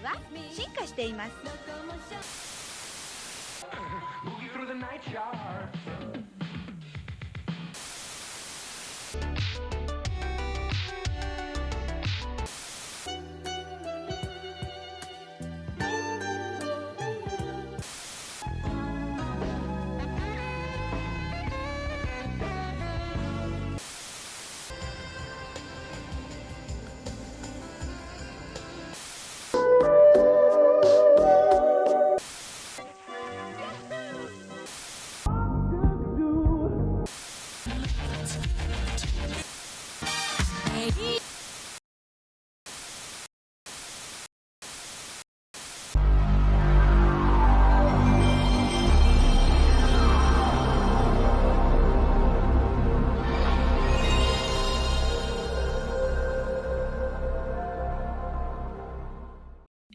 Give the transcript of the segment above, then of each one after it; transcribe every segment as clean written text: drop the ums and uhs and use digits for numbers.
は進化しています。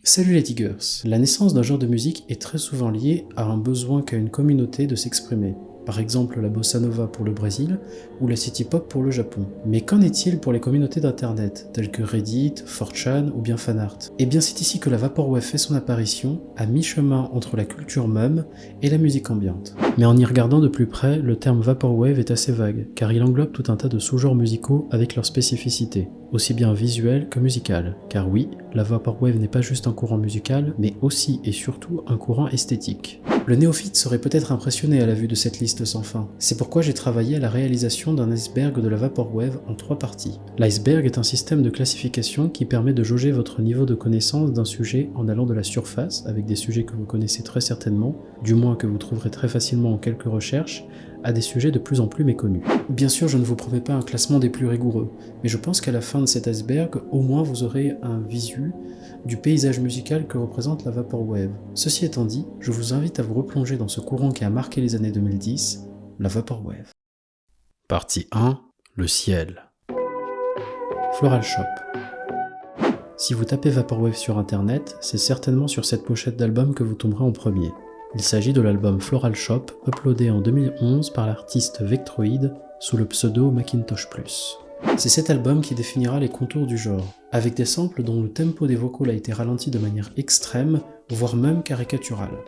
Salut les Tigers! La naissance d'un genre de musique est très souvent liée à un besoin qu'a une communauté de s'exprimer. Par exemple la bossa nova pour le Brésil ou la city pop pour le Japon. Mais qu'en est-il pour les communautés d'internet, telles que Reddit, 4chan ou bien Fanart? Eh bien c'est ici que la Vaporwave fait son apparition, à mi-chemin entre la culture mum et la musique ambiante. Mais en y regardant de plus près, le terme Vaporwave est assez vague, car il englobe tout un tas de sous-genres musicaux avec leurs spécificités, aussi bien visuelles que musicales. Car oui, la Vaporwave n'est pas juste un courant musical, mais aussi et surtout un courant esthétique. Le néophyte serait peut-être impressionné à la vue de cette liste sans fin. C'est pourquoi j'ai travaillé à la réalisation d'un iceberg de la Vaporwave en 3 parties. L'iceberg est un système de classification qui permet de jauger votre niveau de connaissance d'un sujet en allant de la surface, avec des sujets que vous connaissez très certainement, du moins que vous trouverez très facilement en quelques recherches, à des sujets de plus en plus méconnus. Bien sûr, je ne vous promets pas un classement des plus rigoureux, mais je pense qu'à la fin de cet iceberg, au moins vous aurez un visu du paysage musical que représente la Vaporwave. Ceci étant dit, je vous invite à vous replonger dans ce courant qui a marqué les années 2010, la Vaporwave. Partie 1, le ciel. Floral Shop. Si vous tapez Vaporwave sur internet, c'est certainement sur cette pochette d'album que vous tomberez en premier. Il s'agit de l'album Floral Shop, uploadé en 2011 par l'artiste Vectroid sous le pseudo Macintosh Plus. C'est cet album qui définira les contours du genre, avec des samples dont le tempo des vocals a été ralenti de manière extrême, voire même caricaturale.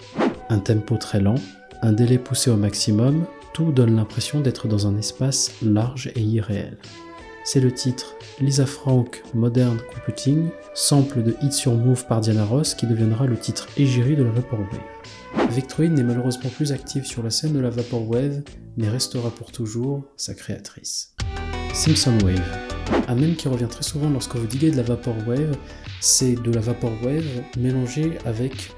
Un tempo très lent, un délai poussé au maximum, tout donne l'impression d'être dans un espace large et irréel. C'est le titre Lisa Frank Modern Computing, sample de It's Your Move par Diana Ross qui deviendra le titre égérie de la Vaporwave. Vectroid n'est malheureusement plus active sur la scène de la Vaporwave, mais restera pour toujours sa créatrice. Simpson Wave. Un mème qui revient très souvent lorsque vous diguez de la Vaporwave, c'est de la Vaporwave mélangée avec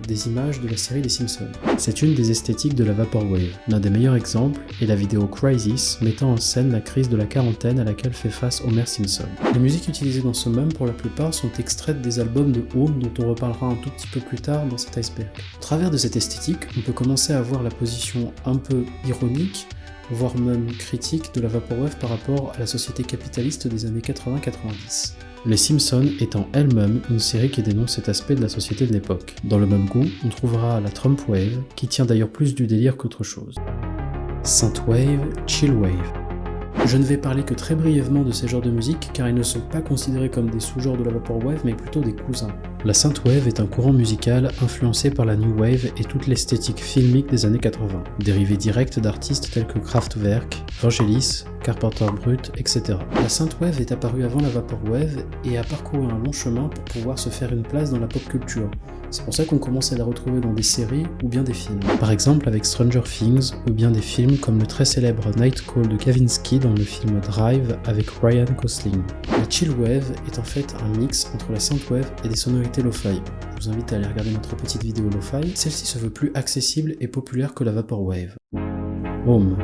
des images de la série des Simpsons. C'est une des esthétiques de la Vaporwave. L'un des meilleurs exemples est la vidéo Crisis, mettant en scène la crise de la quarantaine à laquelle fait face Homer Simpson. Les musiques utilisées dans ce mème pour la plupart sont extraites des albums de Home dont on reparlera un tout petit peu plus tard dans cet iceberg. Au travers de cette esthétique, on peut commencer à voir la position un peu ironique, voire même critique de la Vaporwave par rapport à la société capitaliste des années 80-90. Les Simpsons étant elles-mêmes une série qui dénonce cet aspect de la société de l'époque. Dans le même goût, on trouvera la Trump Wave, qui tient d'ailleurs plus du délire qu'autre chose. Synthwave, Chillwave. Je ne vais parler que très brièvement de ces genres de musique car ils ne sont pas considérés comme des sous-genres de la Vaporwave mais plutôt des cousins. La Synthwave est un courant musical influencé par la New Wave et toute l'esthétique filmique des années 80, dérivé direct d'artistes tels que Kraftwerk, Vangelis, Carpenter Brut, etc. La Synthwave est apparue avant la Vaporwave et a parcouru un long chemin pour pouvoir se faire une place dans la pop culture. C'est pour ça qu'on commence à la retrouver dans des séries ou bien des films. Par exemple avec Stranger Things ou bien des films comme le très célèbre Night Call de Kavinsky dans le film Drive avec Ryan Gosling. La Chillwave est en fait un mix entre la Synthwave et des sonorités lo-fi. Je vous invite à aller regarder notre petite vidéo lo-fi. Celle-ci se veut plus accessible et populaire que la Vaporwave. Home,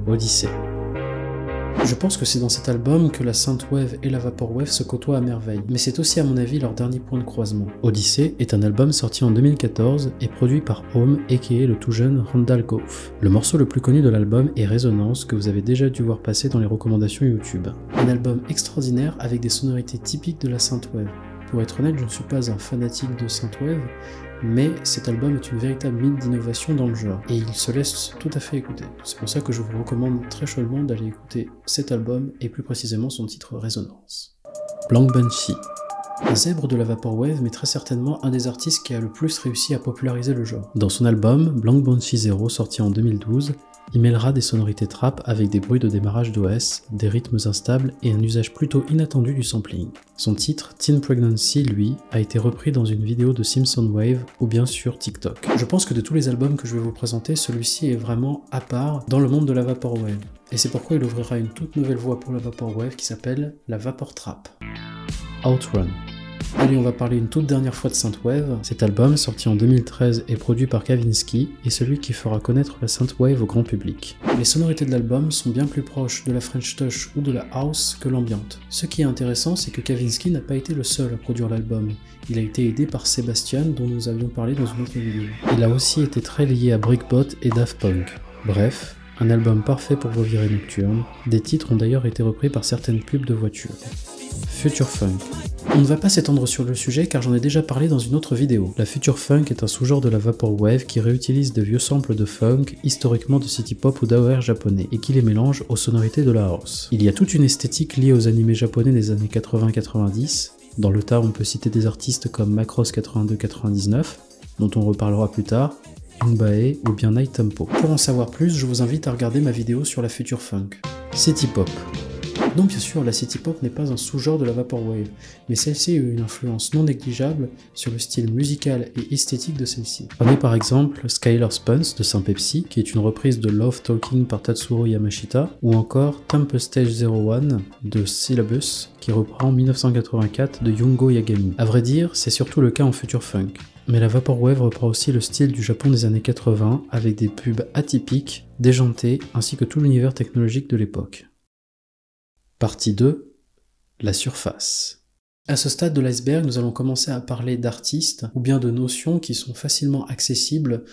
Odyssey. Je pense que c'est dans cet album que la Synthwave et la Vaporwave se côtoient à merveille, mais c'est aussi à mon avis leur dernier point de croisement. Odyssey est un album sorti en 2014 et produit par Home aka le tout jeune Randall Goff. Le morceau le plus connu de l'album est Résonance que vous avez déjà dû voir passer dans les recommandations YouTube. Un album extraordinaire avec des sonorités typiques de la Synthwave. Pour être honnête, je ne suis pas un fanatique de Synthwave, mais cet album est une véritable mine d'innovation dans le genre, et il se laisse tout à fait écouter. C'est pour ça que je vous recommande très chaudement d'aller écouter cet album, et plus précisément son titre Résonance. Blank Banshee. Un zèbre de la Vaporwave, mais très certainement un des artistes qui a le plus réussi à populariser le genre. Dans son album Blank Bouncy Zero, sorti en 2012, il mêlera des sonorités trap avec des bruits de démarrage d'OS, des rythmes instables et un usage plutôt inattendu du sampling. Son titre, Teen Pregnancy, lui, a été repris dans une vidéo de Simpson Wave ou bien sur TikTok. Je pense que de tous les albums que je vais vous présenter, celui-ci est vraiment à part dans le monde de la Vaporwave. Et c'est pourquoi il ouvrira une toute nouvelle voie pour la Vaporwave qui s'appelle la Vapor Trap. Outrun. Allez, on va parler une toute dernière fois de Synthwave. Cet album, sorti en 2013 et produit par Kavinsky, est celui qui fera connaître la Synthwave au grand public. Les sonorités de l'album sont bien plus proches de la French Touch ou de la House que l'ambiante. Ce qui est intéressant, c'est que Kavinsky n'a pas été le seul à produire l'album. Il a été aidé par Sebastian, dont nous avions parlé dans une autre vidéo. Il a aussi été très lié à Brickbot et Daft Punk. Bref, un album parfait pour vos virées nocturnes. Des titres ont d'ailleurs été repris par certaines pubs de voitures. Future Funk. On ne va pas s'étendre sur le sujet car j'en ai déjà parlé dans une autre vidéo. La Future Funk est un sous-genre de la Vaporwave qui réutilise de vieux samples de funk, historiquement de city pop ou d'AOR japonais, et qui les mélange aux sonorités de la house. Il y a toute une esthétique liée aux animés japonais des années 80-90. Dans le tas, on peut citer des artistes comme Macross 82-99, dont on reparlera plus tard, Yungbae ou bien Night Tempo. Pour en savoir plus, je vous invite à regarder ma vidéo sur la Future Funk. City Pop. Non, bien sûr, la City Pop n'est pas un sous-genre de la Vaporwave, mais celle-ci a eu une influence non négligeable sur le style musical et esthétique de celle-ci. Prenez par exemple Skylar's Puns de Saint Pepsi, qui est une reprise de Love Talking par Tatsuro Yamashita, ou encore Temple Stage 01 de Syllabus, qui reprend 1984 de Jungo Yagami. À vrai dire, c'est surtout le cas en Future Funk. Mais la Vaporwave reprend aussi le style du Japon des années 80, avec des pubs atypiques, déjantés, ainsi que tout l'univers technologique de l'époque. Partie 2, la surface. À ce stade de l'iceberg, nous allons commencer à parler d'artistes ou bien de notions qui sont facilement accessibles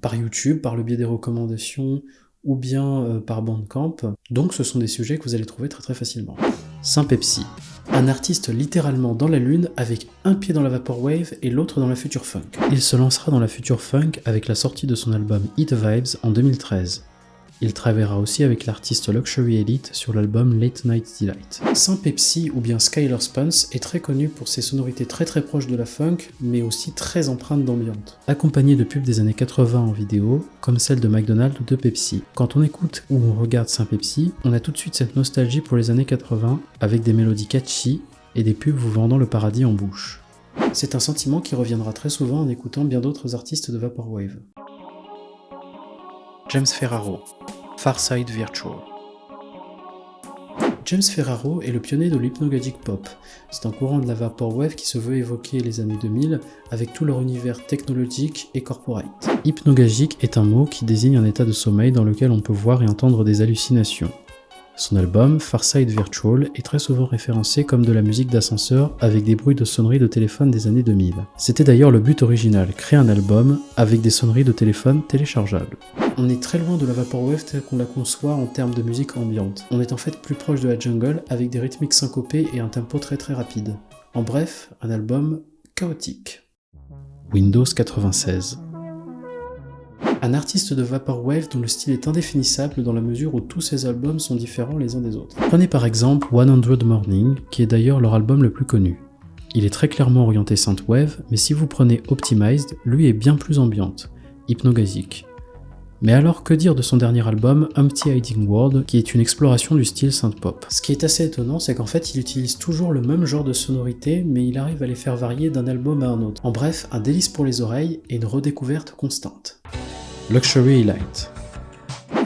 par YouTube, par le biais des recommandations ou bien par Bandcamp. Donc ce sont des sujets que vous allez trouver très facilement. Saint Pepsi. Un artiste littéralement dans la lune avec un pied dans la Vaporwave et l'autre dans la Future Funk. Il se lancera dans la Future Funk avec la sortie de son album Hit Vibes en 2013. Il travaillera aussi avec l'artiste Luxury Elite sur l'album Late Night Delight. Saint Pepsi ou bien Skylar's Puns est très connu pour ses sonorités très proches de la funk, mais aussi très empreintes d'ambiance. Accompagné de pubs des années 80 en vidéo, comme celle de McDonald's ou de Pepsi. Quand on écoute ou on regarde Saint Pepsi, on a tout de suite cette nostalgie pour les années 80, avec des mélodies catchy et des pubs vous vendant le paradis en bouche. C'est un sentiment qui reviendra très souvent en écoutant bien d'autres artistes de Vaporwave. James Ferraro, Farside Virtual. James Ferraro est le pionnier de l'hypnagogic pop. C'est un courant de la Vaporwave qui se veut évoquer les années 2000 avec tout leur univers technologique et corporate. Hypnagogic est un mot qui désigne un état de sommeil dans lequel on peut voir et entendre des hallucinations. Son album, Farside Virtual, est très souvent référencé comme de la musique d'ascenseur avec des bruits de sonneries de téléphone des années 2000. C'était d'ailleurs le but original, créer un album avec des sonneries de téléphone téléchargeables. On est très loin de la Vaporwave telle qu'on la conçoit en termes de musique ambiante. On est en fait plus proche de la jungle avec des rythmiques syncopées et un tempo très rapide. En bref, un album chaotique. Windows 96. Un artiste de Vaporwave dont le style est indéfinissable dans la mesure où tous ses albums sont différents les uns des autres. Prenez par exemple 100 Morning, qui est d'ailleurs leur album le plus connu. Il est très clairement orienté synthwave, mais si vous prenez Optimized, lui est bien plus ambiante, hypnagogique. Mais alors que dire de son dernier album, Empty Hiding World, qui est une exploration du style synthpop. Ce qui est assez étonnant, c'est qu'en fait il utilise toujours le même genre de sonorité, mais il arrive à les faire varier d'un album à un autre. En bref, un délice pour les oreilles et une redécouverte constante. Luxury Elite.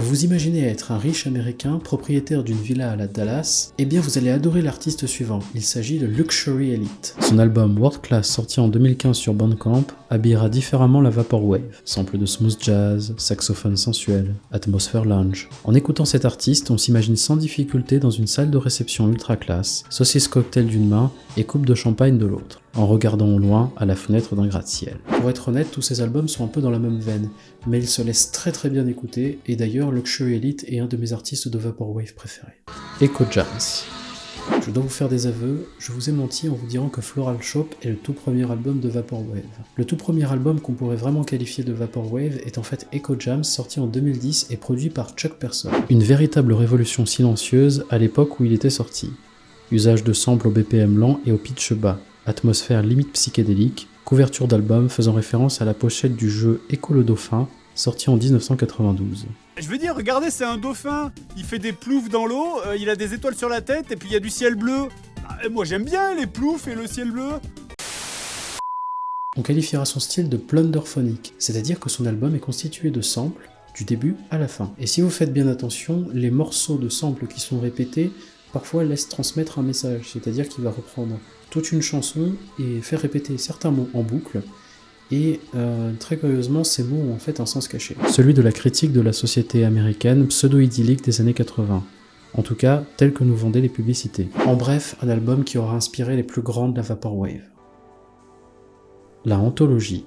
Vous imaginez être un riche américain propriétaire d'une villa à la Dallas, eh bien vous allez adorer l'artiste suivant, il s'agit de Luxury Elite. Son album World Class sorti en 2015 sur Bandcamp habillera différemment la Vaporwave, sample de smooth jazz, saxophone sensuel, atmosphère lounge. En écoutant cet artiste, on s'imagine sans difficulté dans une salle de réception ultra classe, saucisse cocktail d'une main et coupe de champagne de l'autre, en regardant au loin à la fenêtre d'un gratte-ciel. Pour être honnête, tous ces albums sont un peu dans la même veine, mais ils se laissent très bien écouter, et d'ailleurs Luxury Elite est un de mes artistes de Vaporwave préférés. Echo Jams. Je dois vous faire des aveux, je vous ai menti en vous disant que Floral Shop est le tout premier album de Vaporwave. Le tout premier album qu'on pourrait vraiment qualifier de Vaporwave est en fait Echo Jams, sorti en 2010 et produit par Chuck Person. Une véritable révolution silencieuse à l'époque où il était sorti. Usage de samples au BPM lent et au pitch bas, atmosphère limite psychédélique, couverture d'album faisant référence à la pochette du jeu Écho le Dauphin, sorti en 1992. Je veux dire, regardez, c'est un dauphin. Il fait des ploufs dans l'eau, il a des étoiles sur la tête et puis il y a du ciel bleu. Bah, moi j'aime bien les ploufs et le ciel bleu. On qualifiera son style de plunderphonique, c'est-à-dire que son album est constitué de samples du début à la fin. Et si vous faites bien attention, les morceaux de samples qui sont répétés parfois laissent transmettre un message, c'est-à-dire qu'il va reprendre toute une chanson et faire répéter certains mots en boucle, et très curieusement, ces mots ont en fait un sens caché. Celui de la critique de la société américaine pseudo-idyllique des années 80. En tout cas, tel que nous vendaient les publicités. En bref, un album qui aura inspiré les plus grands de la Vaporwave. La anthologie.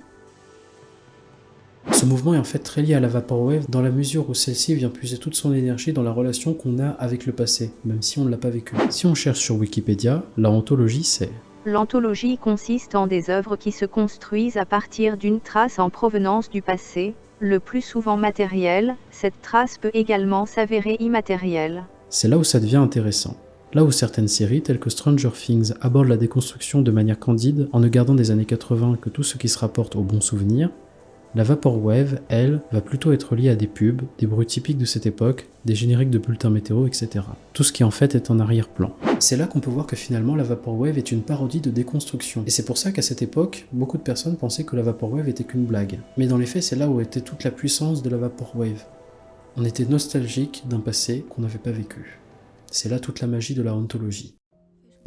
Ce mouvement est en fait très lié à la Vaporwave dans la mesure où celle-ci vient puiser toute son énergie dans la relation qu'on a avec le passé, même si on ne l'a pas vécu. Si on cherche sur Wikipédia, la anthologie c'est... L'anthologie consiste en des œuvres qui se construisent à partir d'une trace en provenance du passé, le plus souvent matérielle. Cette trace peut également s'avérer immatérielle. C'est là où ça devient intéressant. Là où certaines séries, telles que Stranger Things, abordent la déconstruction de manière candide, en ne gardant des années 80 que tout ce qui se rapporte aux bons souvenirs, la Vaporwave, elle, va plutôt être liée à des pubs, des bruits typiques de cette époque, des génériques de bulletins météo, etc. Tout ce qui en fait est en arrière-plan. C'est là qu'on peut voir que finalement la Vaporwave est une parodie de déconstruction. Et c'est pour ça qu'à cette époque, beaucoup de personnes pensaient que la Vaporwave était qu'une blague. Mais dans les faits, c'est là où était toute la puissance de la Vaporwave. On était nostalgique d'un passé qu'on n'avait pas vécu. C'est là toute la magie de la anthologie.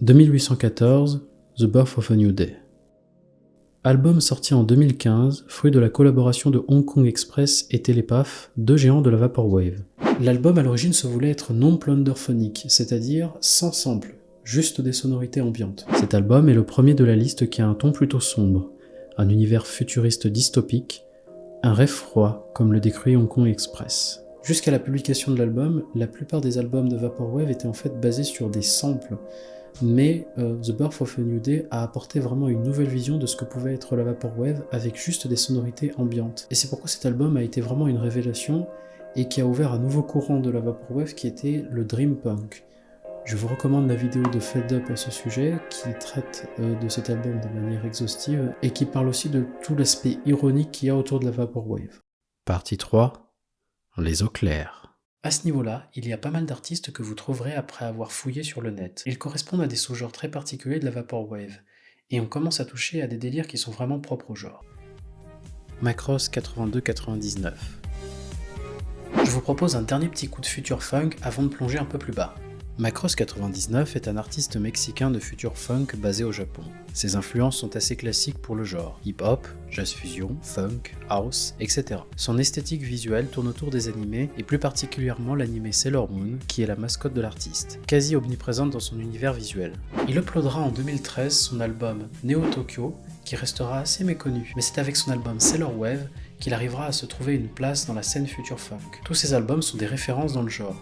2814, The Birth of a New Day. Album sorti en 2015, fruit de la collaboration de Hong Kong Express et Telepath, deux géants de la Vaporwave. L'album à l'origine se voulait être non plunderphonique, c'est-à-dire sans sample, juste des sonorités ambiantes. Cet album est le premier de la liste qui a un ton plutôt sombre, un univers futuriste dystopique, un rêve froid comme le décrit Hong Kong Express. Jusqu'à la publication de l'album, la plupart des albums de Vaporwave étaient en fait basés sur des samples, mais The Birth of a New Day a apporté vraiment une nouvelle vision de ce que pouvait être la Vaporwave avec juste des sonorités ambiantes. Et c'est pourquoi cet album a été vraiment une révélation et qui a ouvert un nouveau courant de la Vaporwave qui était le Dream Punk. Je vous recommande la vidéo de Fed Up à ce sujet qui traite de cet album de manière exhaustive et qui parle aussi de tout l'aspect ironique qu'il y a autour de la Vaporwave. Partie 3. Les eaux claires. À ce niveau-là, il y a pas mal d'artistes que vous trouverez après avoir fouillé sur le net. Ils correspondent à des sous-genres très particuliers de la Vaporwave, et on commence à toucher à des délires qui sont vraiment propres au genre. Macross 82-99. Je vous propose un dernier petit coup de future funk avant de plonger un peu plus bas. Macross 99 est un artiste mexicain de future funk basé au Japon. Ses influences sont assez classiques pour le genre, hip-hop, jazz fusion, funk, house, etc. Son esthétique visuelle tourne autour des animés, et plus particulièrement l'animé Sailor Moon, qui est la mascotte de l'artiste, quasi omniprésente dans son univers visuel. Il uploadera en 2013 son album Neo Tokyo, qui restera assez méconnu, mais c'est avec son album Sailor Wave qu'il arrivera à se trouver une place dans la scène future funk. Tous ces albums sont des références dans le genre.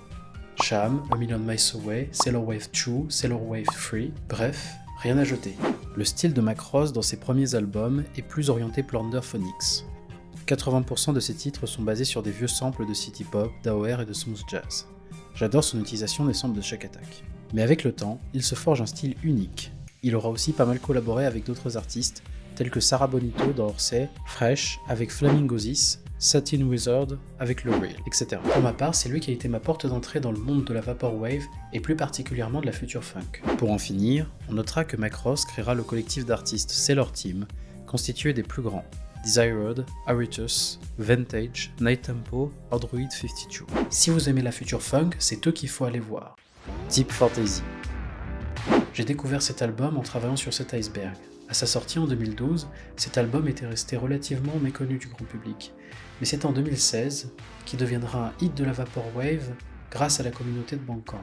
Sham, A Million Miles Away, Sailor Wave 2, Sailor Wave 3, bref, rien à jeter. Le style de Macross dans ses premiers albums est plus orienté plunderphonics. 80% de ses titres sont basés sur des vieux samples de city pop, d'AOR et de smooth jazz. J'adore son utilisation des samples de chaque attaque. Mais avec le temps, il se forge un style unique. Il aura aussi pas mal collaboré avec d'autres artistes, tels que Sarah Bonito dans Orsay, Fresh avec Flamingozis, Satin Wizard avec le Real, etc. Pour ma part, c'est lui qui a été ma porte d'entrée dans le monde de la Vaporwave et plus particulièrement de la future funk. Pour en finir, on notera que Macross créera le collectif d'artistes Sailor Team, constitué des plus grands, Desired, Aritus, Vintage, Night Tempo, Android 52. Si vous aimez la future funk, c'est eux qu'il faut aller voir. Deep Fantasy. J'ai découvert cet album en travaillant sur cet iceberg. À sa sortie en 2012, cet album était resté relativement méconnu du grand public, mais c'est en 2016 qu'il deviendra un hit de la Vaporwave grâce à la communauté de Bandcamp.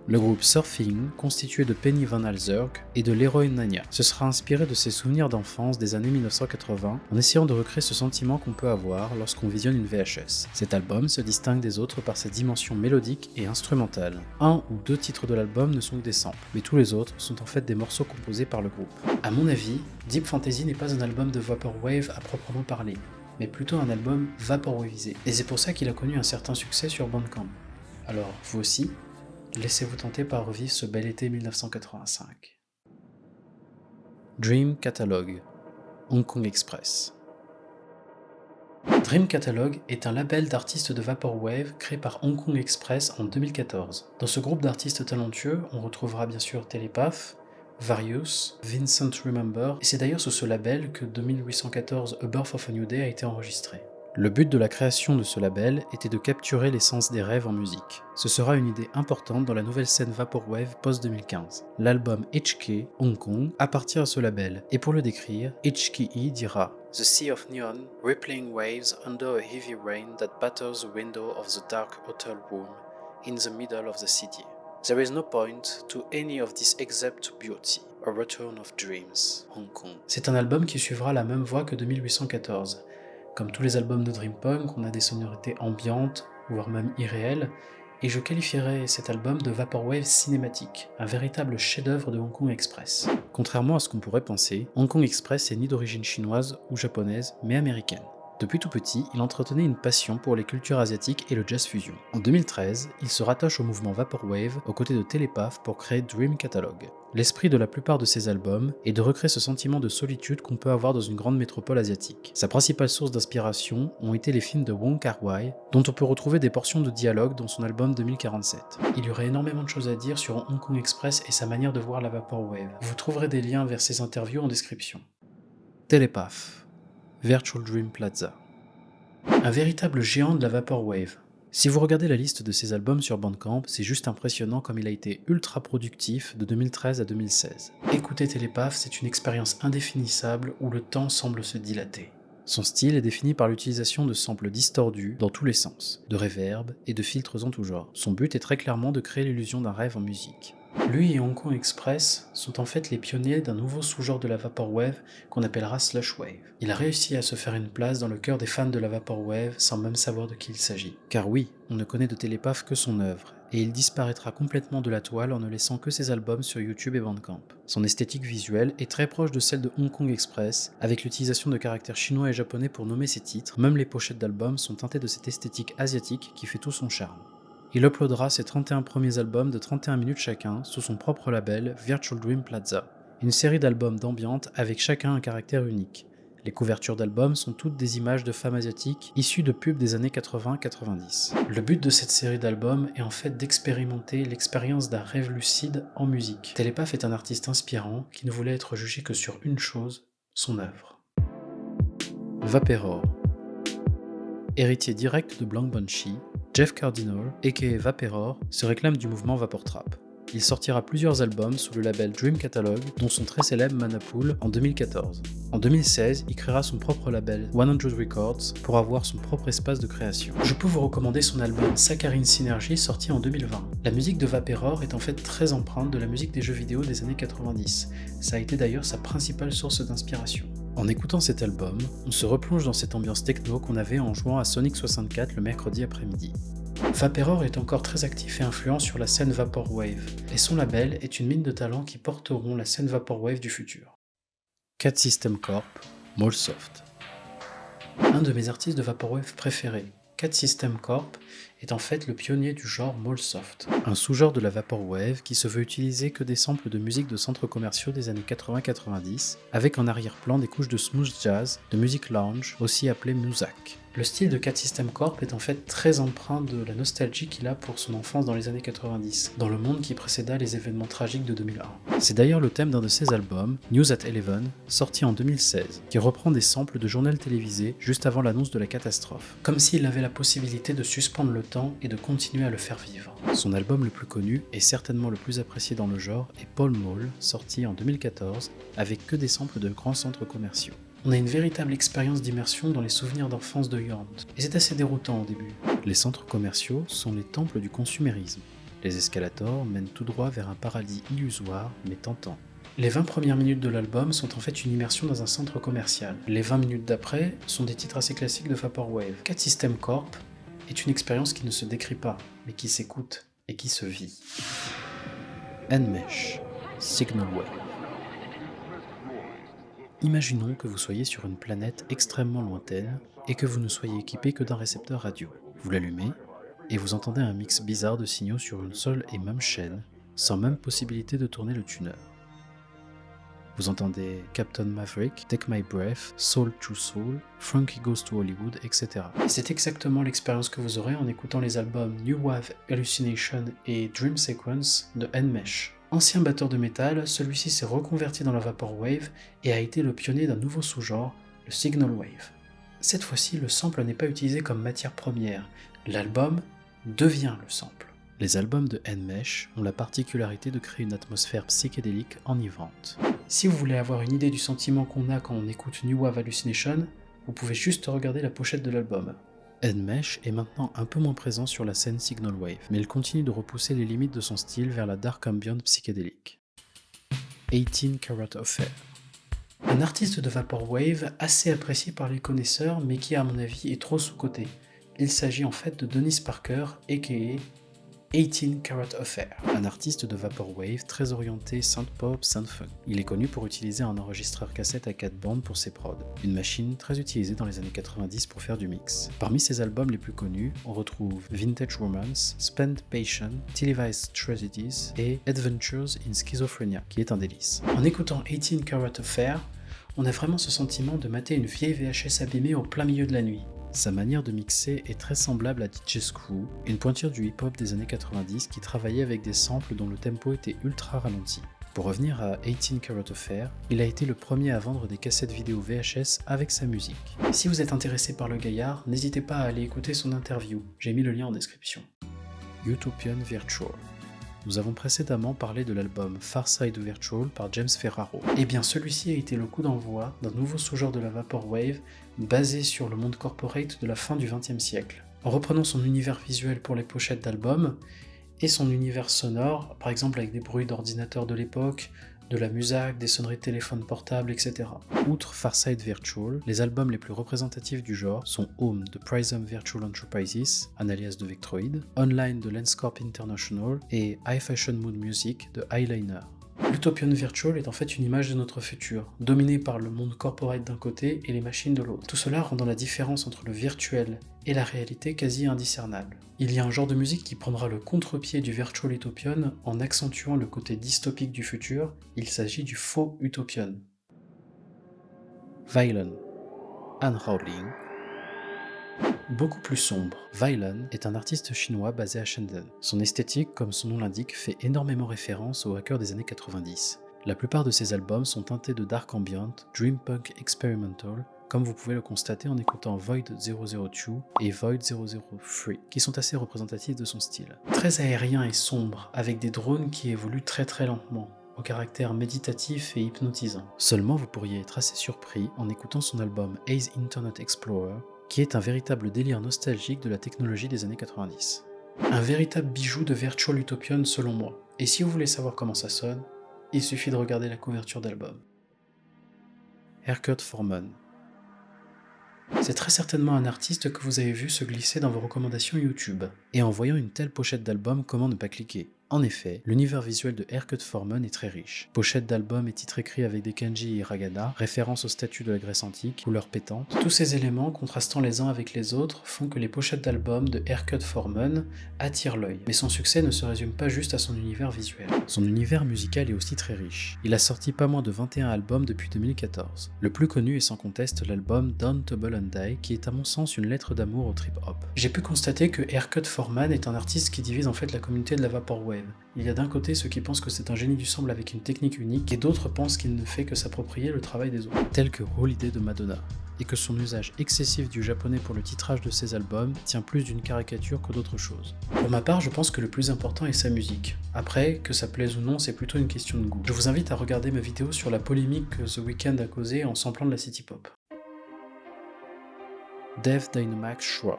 Le groupe Surfing, constitué de Penny Van Alzerk et de Leroy Nania, se sera inspiré de ses souvenirs d'enfance des années 1980 en essayant de recréer ce sentiment qu'on peut avoir lorsqu'on visionne une VHS. Cet album se distingue des autres par sa dimension mélodique et instrumentale. Un ou deux titres de l'album ne sont que des samples, mais tous les autres sont en fait des morceaux composés par le groupe. À mon avis, Deep Fantasy n'est pas un album de Vaporwave à proprement parler, mais plutôt un album vaporwavisé. Et c'est pour ça qu'il a connu un certain succès sur Bandcamp. Alors, vous aussi, laissez-vous tenter par revivre ce bel été 1985. Dream Catalogue, Hong Kong Express. Dream Catalogue est un label d'artistes de Vaporwave créé par Hong Kong Express en 2014. Dans ce groupe d'artistes talentueux, on retrouvera bien sûr Telepath, Various, Vincent Remember, et c'est d'ailleurs sous ce label que 2814 A Birth of a New Day a été enregistré. Le but de la création de ce label était de capturer l'essence des rêves en musique. Ce sera une idée importante dans la nouvelle scène Vaporwave post-2015. L'album HK Hong Kong appartient à ce label, et pour le décrire, HKE dira « The sea of neon, rippling waves under a heavy rain that batters the window of the dark hotel room in the middle of the city. There is no point to any of this except beauty, a return of dreams, Hong Kong. » C'est un album qui suivra la même voie que 2814. Comme tous les albums de Dream Punk, on a des sonorités ambiantes, voire même irréelles, et je qualifierais cet album de Vaporwave cinématique, un véritable chef-d'œuvre de Hong Kong Express. Contrairement à ce qu'on pourrait penser, Hong Kong Express n'est ni d'origine chinoise ou japonaise, mais américaine. Depuis tout petit, il entretenait une passion pour les cultures asiatiques et le jazz fusion. En 2013, il se rattache au mouvement Vaporwave aux côtés de Telepath pour créer Dream Catalogue. L'esprit de la plupart de ses albums est de recréer ce sentiment de solitude qu'on peut avoir dans une grande métropole asiatique. Sa principale source d'inspiration ont été les films de Wong Kar-wai, dont on peut retrouver des portions de dialogue dans son album 2047. Il y aurait énormément de choses à dire sur Hong Kong Express et sa manière de voir la Vaporwave. Vous trouverez des liens vers ses interviews en description. Telepath, Virtual Dream Plaza. Un véritable géant de la Vaporwave. Si vous regardez la liste de ses albums sur Bandcamp, c'est juste impressionnant comme il a été ultra productif de 2013 à 2016. Écouter Telepath, c'est une expérience indéfinissable où le temps semble se dilater. Son style est défini par l'utilisation de samples distordus dans tous les sens, de reverb et de filtres en tout genre. Son but est très clairement de créer l'illusion d'un rêve en musique. Lui et Hong Kong Express sont en fait les pionniers d'un nouveau sous-genre de la Vaporwave qu'on appellera Slush Wave. Il a réussi à se faire une place dans le cœur des fans de la Vaporwave sans même savoir de qui il s'agit. Car oui, on ne connaît de Telepath que son œuvre, et il disparaîtra complètement de la toile en ne laissant que ses albums sur YouTube et Bandcamp. Son esthétique visuelle est très proche de celle de Hong Kong Express, avec l'utilisation de caractères chinois et japonais pour nommer ses titres, même les pochettes d'albums sont teintées de cette esthétique asiatique qui fait tout son charme. Il uploadera ses 31 premiers albums de 31 minutes chacun sous son propre label Virtual Dream Plaza, une série d'albums d'ambiance avec chacun un caractère unique. Les couvertures d'albums sont toutes des images de femmes asiatiques issues de pubs des années 80-90. Le but de cette série d'albums est en fait d'expérimenter l'expérience d'un rêve lucide en musique. Telepath est un artiste inspirant qui ne voulait être jugé que sur une chose, son œuvre. Vaporor. Héritier direct de Blank Banshee, Jeff Cardinal, aka Vaporor, se réclame du mouvement Vapor Trap. Il sortira plusieurs albums sous le label Dream Catalogue, dont son très célèbre Manapool en 2014. En 2016, il créera son propre label 100 Records pour avoir son propre espace de création. Je peux vous recommander son album Saccharine Synergy sorti en 2020. La musique de Vaporor est en fait très empreinte de la musique des jeux vidéo des années 90. Ça a été d'ailleurs sa principale source d'inspiration. En écoutant cet album, on se replonge dans cette ambiance techno qu'on avait en jouant à Sonic 64 le mercredi après-midi. Vaporor est encore très actif et influent sur la scène Vaporwave, et son label est une mine de talents qui porteront la scène Vaporwave du futur. Cat System Corp, Mallsoft. Un de mes artistes de Vaporwave préférés, Cat System Corp, est en fait le pionnier du genre Mallsoft, un sous-genre de la Vaporwave qui se veut utiliser que des samples de musique de centres commerciaux des années 80-90, avec en arrière-plan des couches de smooth jazz, de musique lounge, aussi appelée Muzak. Le style de Cat System Corp est en fait très empreint de la nostalgie qu'il a pour son enfance dans les années 90, dans le monde qui précéda les événements tragiques de 2001. C'est d'ailleurs le thème d'un de ses albums, News at 11, sorti en 2016, qui reprend des samples de journal télévisé juste avant l'annonce de la catastrophe, comme s'il avait la possibilité de suspendre le temps et de continuer à le faire vivre. Son album le plus connu, et certainement le plus apprécié dans le genre, est Pall Mall, sorti en 2014, avec que des samples de grands centres commerciaux. On a une véritable expérience d'immersion dans les souvenirs d'enfance de Yant, et c'est assez déroutant au début. Les centres commerciaux sont les temples du consumérisme. Les escalators mènent tout droit vers un paradis illusoire mais tentant. Les 20 premières minutes de l'album sont en fait une immersion dans un centre commercial. Les 20 minutes d'après sont des titres assez classiques de Vaporwave. Cat System Corp est une expérience qui ne se décrit pas, mais qui s'écoute et qui se vit. Enmesh, Signal Wave. Imaginons que vous soyez sur une planète extrêmement lointaine et que vous ne soyez équipé que d'un récepteur radio. Vous l'allumez et vous entendez un mix bizarre de signaux sur une seule et même chaîne, sans même possibilité de tourner le tuner. Vous entendez Captain Maverick, Take My Breath, Soul to Soul, Frankie Goes to Hollywood, etc. Et c'est exactement l'expérience que vous aurez en écoutant les albums New Wave Hallucination et Dream Sequence de Nmesh. Ancien batteur de métal, celui-ci s'est reconverti dans la Vaporwave et a été le pionnier d'un nouveau sous-genre, le Signal Wave. Cette fois-ci, le sample n'est pas utilisé comme matière première, l'album devient le sample. Les albums de Nmesh ont la particularité de créer une atmosphère psychédélique enivrante. Si vous voulez avoir une idée du sentiment qu'on a quand on écoute New Wave Hallucination, vous pouvez juste regarder la pochette de l'album. Nmesh est maintenant un peu moins présent sur la scène Signal Wave, mais il continue de repousser les limites de son style vers la dark ambient psychédélique. 18 Karat Affair. Un artiste de Vaporwave assez apprécié par les connaisseurs, mais qui à mon avis est trop sous-coté. Il s'agit en fait de Dennis Parker, aka 18 Karat Affair, un artiste de Vaporwave très orienté synth-pop, synth-funk. Il est connu pour utiliser un enregistreur cassette à 4 bandes pour ses prods, une machine très utilisée dans les années 90 pour faire du mix. Parmi ses albums les plus connus, on retrouve Vintage Romance, Spent Passion, Televised Tragedies et Adventures in Schizophrenia, qui est un délice. En écoutant 18 Karat Affair, on a vraiment ce sentiment de mater une vieille VHS abîmée au plein milieu de la nuit. Sa manière de mixer est très semblable à DJ Screw, une pointure du hip-hop des années 90 qui travaillait avec des samples dont le tempo était ultra ralenti. Pour revenir à 18 Karat Affair, il a été le premier à vendre des cassettes vidéo VHS avec sa musique. Si vous êtes intéressé par le gaillard, n'hésitez pas à aller écouter son interview, j'ai mis le lien en description. Utopian Virtual. Nous avons précédemment parlé de l'album Far Side Virtual par James Ferraro. Et bien celui-ci a été le coup d'envoi d'un nouveau sous-genre de la Vaporwave basé sur le monde corporate de la fin du XXe siècle. En reprenant son univers visuel pour les pochettes d'albums et son univers sonore, par exemple avec des bruits d'ordinateur de l'époque, de la musique, des sonneries de téléphone portable, etc. Outre Farside Virtual, les albums les plus représentatifs du genre sont Home de Prism Virtual Enterprises, un alias de Vectroid, Online de Landscape International et High Fashion Mood Music de Eyeliner. L'Utopian Virtual est en fait une image de notre futur, dominée par le monde corporate d'un côté et les machines de l'autre. Tout cela rendant la différence entre le virtuel et la réalité quasi indiscernable. Il y a un genre de musique qui prendra le contre-pied du Virtual Utopian en accentuant le côté dystopique du futur, il s'agit du faux Utopian. Violin, Anne Howling. Beaucoup plus sombre, Violin est un artiste chinois basé à Shenzhen. Son esthétique, comme son nom l'indique, fait énormément référence aux hackers des années 90. La plupart de ses albums sont teintés de dark ambient, dream punk experimental, comme vous pouvez le constater en écoutant Void 002 et Void 003, qui sont assez représentatifs de son style. Très aérien et sombre, avec des drones qui évoluent très lentement, au caractère méditatif et hypnotisant. Seulement vous pourriez être assez surpris en écoutant son album Ace Internet Explorer, qui est un véritable délire nostalgique de la technologie des années 90. Un véritable bijou de Virtual Utopian selon moi, et si vous voulez savoir comment ça sonne, il suffit de regarder la couverture d'album. Haircut Foreman. C'est très certainement un artiste que vous avez vu se glisser dans vos recommandations YouTube. Et en voyant une telle pochette d'album, comment ne pas cliquer ? En effet, l'univers visuel de Haircut Foreman est très riche. Pochette d'album et titres écrits avec des kanji et hiragana, référence au statut de la Grèce antique, couleurs pétantes. Tous ces éléments, contrastant les uns avec les autres, font que les pochettes d'album de Haircut Foreman attirent l'œil. Mais son succès ne se résume pas juste à son univers visuel. Son univers musical est aussi très riche. Il a sorti pas moins de 21 albums depuis 2014. Le plus connu est sans conteste l'album Down Table and Die, qui est à mon sens une lettre d'amour au trip-hop. J'ai pu constater que Haircut Foreman est un artiste qui divise en fait la communauté de la Vaporwave. Il y a d'un côté ceux qui pensent que c'est un génie du sample avec une technique unique, et d'autres pensent qu'il ne fait que s'approprier le travail des autres, tel que Holiday de Madonna, et que son usage excessif du japonais pour le titrage de ses albums tient plus d'une caricature que d'autre chose. Pour ma part, je pense que le plus important est sa musique. Après, que ça plaise ou non, c'est plutôt une question de goût. Je vous invite à regarder ma vidéo sur la polémique que The Weeknd a causée en samplant de la city pop. Dev Dynamax Shroud.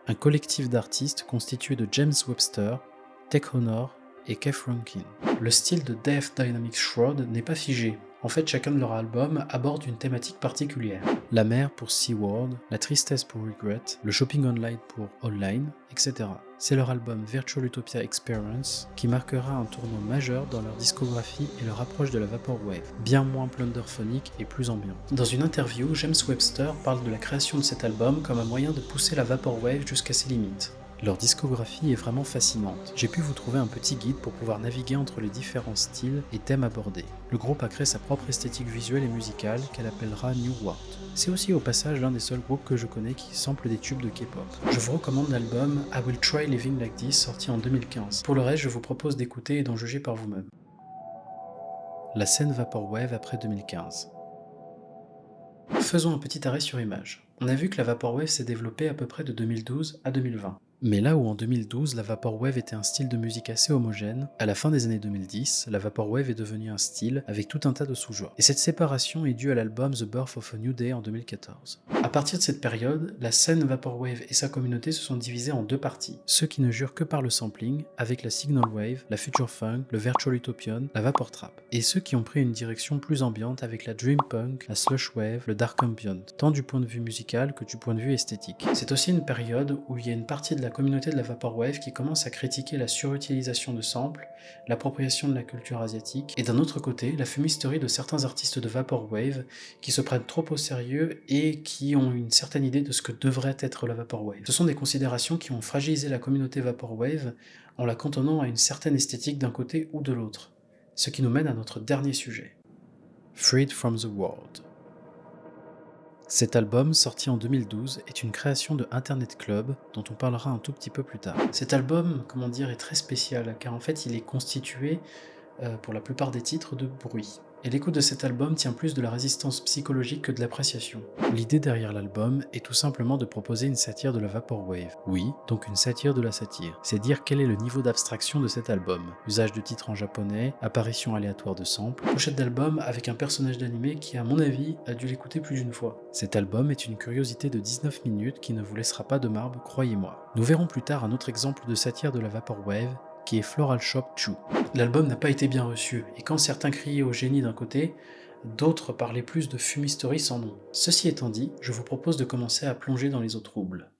Un collectif d'artistes constitué de James Webster, Tech Honor et Keith Rankin. Le style de Dev Dynamics Shroud n'est pas figé. En fait, chacun de leurs albums aborde une thématique particulière. La mer pour SeaWorld, la tristesse pour Regret, le shopping online pour Online, etc. C'est leur album Virtual Utopia Experience qui marquera un tournant majeur dans leur discographie et leur approche de la Vaporwave, bien moins plunderphonique et plus ambiante. Dans une interview, James Webster parle de la création de cet album comme un moyen de pousser la Vaporwave jusqu'à ses limites. Leur discographie est vraiment fascinante. J'ai pu vous trouver un petit guide pour pouvoir naviguer entre les différents styles et thèmes abordés. Le groupe a créé sa propre esthétique visuelle et musicale qu'elle appellera New World. C'est aussi au passage l'un des seuls groupes que je connais qui sample des tubes de K-pop. Je vous recommande l'album I Will Try Living Like This sorti en 2015. Pour le reste, je vous propose d'écouter et d'en juger par vous-même. La scène Vaporwave après 2015. Faisons un petit arrêt sur image. On a vu que la Vaporwave s'est développée à peu près de 2012 à 2020. Mais là où en 2012, la Vaporwave était un style de musique assez homogène, à la fin des années 2010, la Vaporwave est devenue un style avec tout un tas de sous-genres. Et cette séparation est due à l'album The Birth of a New Day en 2014. À partir de cette période, la scène Vaporwave et sa communauté se sont divisées en deux parties. Ceux qui ne jurent que par le sampling, avec la Signal Wave, la Future Funk, le Virtual Utopian, la Vapor Trap. Et ceux qui ont pris une direction plus ambiante avec la Dream Punk, la Slush Wave, le Dark Ambient, tant du point de vue musical que du point de vue esthétique. C'est aussi une période où il y a une partie de la communauté de la Vaporwave qui commence à critiquer la surutilisation de samples, l'appropriation de la culture asiatique, et d'un autre côté, la fumisterie de certains artistes de Vaporwave qui se prennent trop au sérieux et qui ont une certaine idée de ce que devrait être la Vaporwave. Ce sont des considérations qui ont fragilisé la communauté Vaporwave en la cantonnant à une certaine esthétique d'un côté ou de l'autre. Ce qui nous mène à notre dernier sujet. Freed from the World. Cet album, sorti en 2012, est une création de Internet Club, dont on parlera un tout petit peu plus tard. Cet album, comment dire, est très spécial, car en fait il est constitué, pour la plupart des titres, de bruit. Et l'écoute de cet album tient plus de la résistance psychologique que de l'appréciation. L'idée derrière l'album est tout simplement de proposer une satire de la Vaporwave. Oui, donc une satire de la satire. C'est dire quel est le niveau d'abstraction de cet album. Usage de titres en japonais, apparition aléatoire de samples, pochette d'album avec un personnage d'animé qui, à mon avis, a dû l'écouter plus d'une fois. Cet album est une curiosité de 19 minutes qui ne vous laissera pas de marbre, croyez-moi. Nous verrons plus tard un autre exemple de satire de la Vaporwave, qui est Floral Shop Chew. L'album n'a pas été bien reçu, et quand certains criaient au génie d'un côté, d'autres parlaient plus de fumisterie sans nom. Ceci étant dit, je vous propose de commencer à plonger dans les eaux troubles.